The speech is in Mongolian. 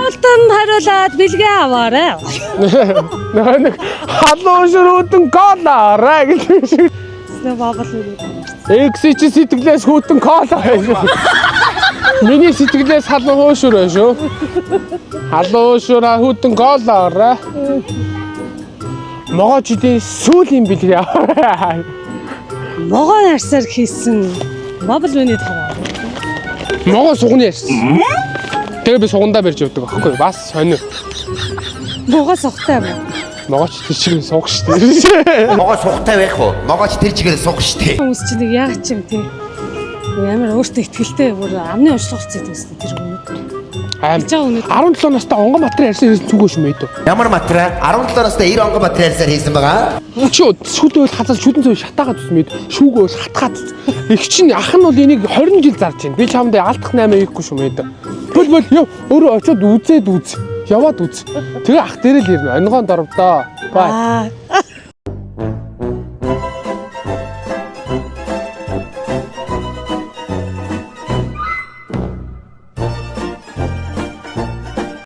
Алтан хариулаад бэлгээ аваарай. Нэг халуун ширүүдэн колаарай гэдэг шиг. Нөө бабал үү. Экси чи сэтгэлээс хүүтэн кола байсан. Миний сэтгэлээс халуун хуушур байна шүү. Халуун шуураа хүүтэн колаарай. Могоочдын сүүлийн бэлгээ аваарай. Могоо нарсаар хийсэн бабал үний таваа. Могоо сугны ярьсан. Тэгээ би сугандаа барьж явдаг аахгүй бас сонио. Могоо сухтай юм. Могооч тэр чигээр суух штэ. Могоо сухтай байх уу? Могооч тэр чигээр суух штэ. Хүмүүс чинь нэг яг ч юм тий. Ямар өөртөө ихтгэлтэй бүр амны уншлах хэвчээ төстэй тэр өнөдөр. Аим 17 настай онгон матраа ярьсан зүгөө шмэйдөө. Ямар матраа? 17 настай 90 онгон матраа ярьсаар хийсэн байгаа. Чи шүдэл хазаас шүдэн цоо шатаагаад усмэд шүүгөө шатгаад. Их чинь ах нь бол энийг 20 жил зарж байна. Би чамд алдах 8 хийхгүй шмэйд. Бөл яв өөрөө очиод үзээд үз. Яваад үз. Тэгээ ах дээрээ л ирнэ. Онгоон дорвдоо. Бай.